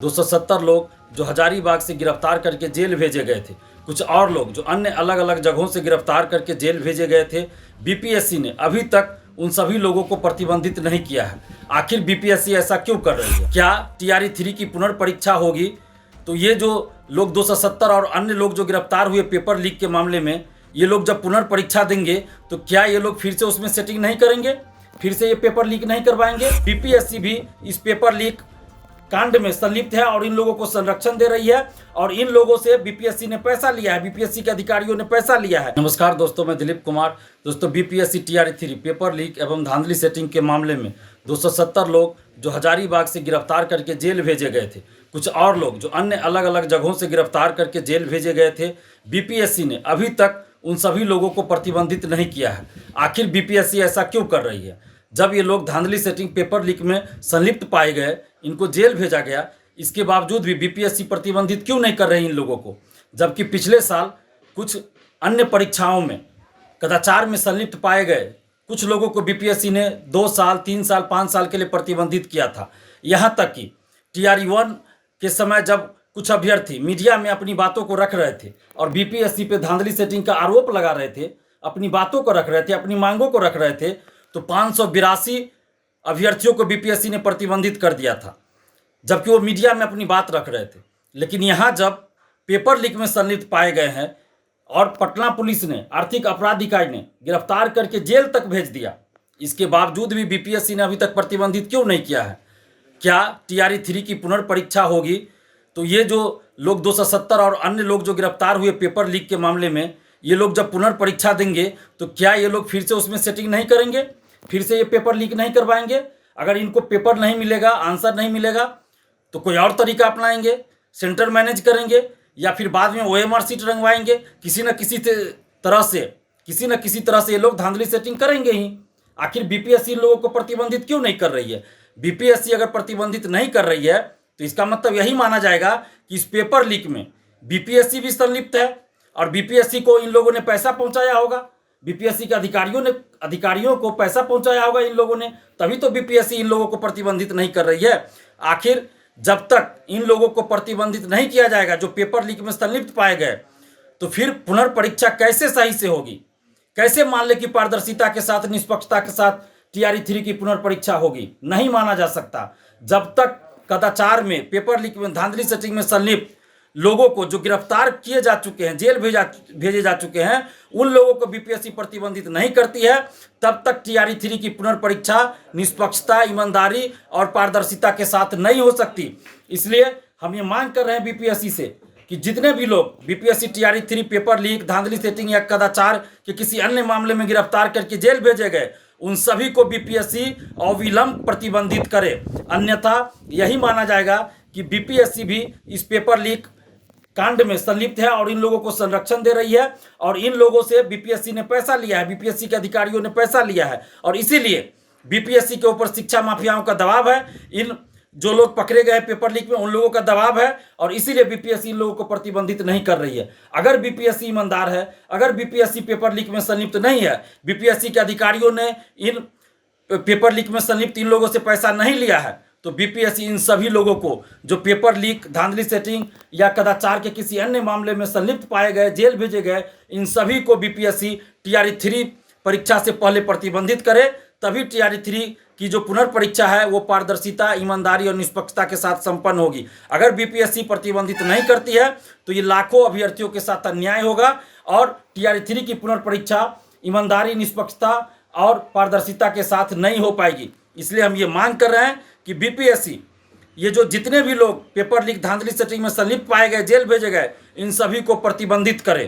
270 लोग जो हजारीबाग से गिरफ्तार करके जेल भेजे गए थे, कुछ और लोग जो अन्य अलग अलग जगहों से गिरफ्तार करके जेल भेजे गए थे, बीपीएससी ने अभी तक उन सभी लोगों को प्रतिबंधित नहीं किया है। आखिर बीपीएससी ऐसा क्यों कर रही है? क्या टीआरई 3 की पुनर्परीक्षा होगी? तो ये जो लोग 270 और अन्य लोग जो गिरफ्तार हुए पेपर लीक के मामले में, ये लोग जब पुनर्परीक्षा देंगे तो क्या ये लोग फिर से उसमें सेटिंग नहीं करेंगे, फिर से ये पेपर लीक नहीं करवाएंगे? बीपीएससी भी इस पेपर लीक कांड में संलिप्त है और इन लोगों को संरक्षण दे रही है और इन लोगों से बीपीएससी ने पैसा लिया है, बीपीएससी के अधिकारियों ने पैसा लिया है। नमस्कार दोस्तों, मैं दिलीप कुमार। दोस्तों, बीपीएससी टीआरई 3 पेपर लीक एवं धांधली सेटिंग के मामले में 270 लोग जो हजारीबाग से गिरफ्तार करके जेल भेजे गए थे, कुछ और लोग जो अन्य अलग अलग जगहों से गिरफ्तार करके जेल भेजे गए थे, बीपीएससी ने अभी तक उन सभी लोगों को प्रतिबंधित नहीं किया है। आखिर बीपीएससी ऐसा क्यों कर रही है? जब ये लोग धांधली सेटिंग पेपर लीक में संलिप्त पाए गए, इनको जेल भेजा गया, इसके बावजूद भी बीपीएससी प्रतिबंधित क्यों नहीं कर रही इन लोगों को? जबकि पिछले साल कुछ अन्य परीक्षाओं में कदाचार में संलिप्त पाए गए कुछ लोगों को बीपीएससी ने 2 साल, 3 साल, 5 साल के लिए प्रतिबंधित किया था। यहाँ तक कि टीआरई 1 के समय जब कुछ अभ्यर्थी मीडिया में अपनी बातों को रख रहे थे और बीपीएससी पे धांधली सेटिंग का आरोप लगा रहे थे, अपनी बातों को रख रहे थे, अपनी मांगों को रख रहे थे, तो 582 अभ्यर्थियों को बीपीएससी ने प्रतिबंधित कर दिया था, जबकि वो मीडिया में अपनी बात रख रहे थे। लेकिन यहाँ जब पेपर लीक में संलिप्त पाए गए हैं और पटना पुलिस ने, आर्थिक अपराध इकाई ने गिरफ्तार करके जेल तक भेज दिया, इसके बावजूद भी बीपीएससी ने अभी तक प्रतिबंधित क्यों नहीं किया है? क्या टीआरई 3 की पुनर्परीक्षा होगी? तो ये जो लोग 270 और अन्य लोग जो गिरफ्तार हुए पेपर लीक के मामले में, ये लोग जब पुनर्परीक्षा देंगे तो क्या ये लोग फिर से उसमें सेटिंग नहीं करेंगे, फिर से ये पेपर लीक नहीं करवाएंगे? अगर इनको पेपर नहीं मिलेगा, आंसर नहीं मिलेगा, तो कोई और तरीका अपनाएंगे, सेंटर मैनेज करेंगे या फिर बाद में ओएमआर सीट रंगवाएंगे। किसी न किसी तरह से ये लोग धांधली सेटिंग करेंगे ही। आखिर बीपीएससी लोगों को प्रतिबंधित क्यों नहीं कर रही है? बीपीएससी अगर प्रतिबंधित नहीं कर रही है तो इसका मतलब यही माना जाएगा कि इस पेपर लीक में बीपीएससी भी संलिप्त है और बीपीएससी को इन लोगों ने पैसा पहुंचाया होगा, बीपीएससी के अधिकारियों को पैसा पहुंचाया होगा इन लोगों ने, तभी तो बीपीएससी इन लोगों को प्रतिबंधित नहीं कर रही है। आखिर जब तक इन लोगों को प्रतिबंधित नहीं किया जाएगा जो पेपर लीक में संलिप्त पाए गए, तो फिर पुनर्परीक्षा कैसे सही से होगी? कैसे मान ले कि पारदर्शिता के साथ, निष्पक्षता के साथ टीआरई 3 की पुनर्परीक्षा होगी? नहीं माना जा सकता। जब तक कदाचार में, पेपर लीक में, धांधली सेटिंग में संलिप्त लोगों को जो गिरफ्तार किए जा चुके हैं, जेल भेजे जा चुके हैं, उन लोगों को बीपीएससी प्रतिबंधित नहीं करती है, तब तक टीआरई 3 की पुनर्परीक्षा निष्पक्षता, ईमानदारी और पारदर्शिता के साथ नहीं हो सकती। इसलिए हम ये मांग कर रहे हैं बीपीएससी से कि जितने भी लोग बीपीएससी टीआरई 3 पेपर लीक, धांधली सेटिंग या कदाचार के किसी अन्य मामले में गिरफ्तार करके जेल भेजे गए, उन सभी को बीपीएससी अविलंब प्रतिबंधित करे। अन्यथा यही माना जाएगा कि बीपीएससी भी इस पेपर लीक कांड में संलिप्त है और इन लोगों को संरक्षण दे रही है और इन लोगों से बीपीएससी ने पैसा लिया है, बीपीएससी के अधिकारियों ने पैसा लिया है और इसीलिए बीपीएससी के ऊपर शिक्षा माफियाओं का दबाव है। इन जो लोग पकड़े गए पेपर लीक में, उन लोगों का दबाव है और इसीलिए बीपीएससी इन लोगों को प्रतिबंधित नहीं कर रही है। अगर बीपीएससी ईमानदार है, अगर बीपीएससी पेपर लीक में संलिप्त नहीं है, बीपीएससी के अधिकारियों ने इन पेपर लीक में संलिप्त इन लोगों से पैसा नहीं लिया है, तो बीपीएससी इन सभी लोगों को जो पेपर लीक, धांधली सेटिंग या कदाचार के किसी अन्य मामले में संलिप्त पाए गए, जेल भेजे गए, इन सभी को बीपीएससी टीआरई 3 परीक्षा से पहले प्रतिबंधित करे, तभी टीआरई 3 की जो पुनर्परीक्षा है वो पारदर्शिता, ईमानदारी और निष्पक्षता के साथ संपन्न होगी। अगर बीपीएससी प्रतिबंधित नहीं करती है तो ये लाखों अभ्यर्थियों के साथ अन्याय होगा और टीआरई 3 की पुनर्परीक्षा ईमानदारी, निष्पक्षता और पारदर्शिता के साथ नहीं हो पाएगी। इसलिए हम ये मांग कर रहे हैं कि बीपीएससी ये जो जितने भी लोग पेपर लीक, धांधली सेटिंग में संलिप्त पाए गए, जेल भेजे गए, इन सभी को प्रतिबंधित करे।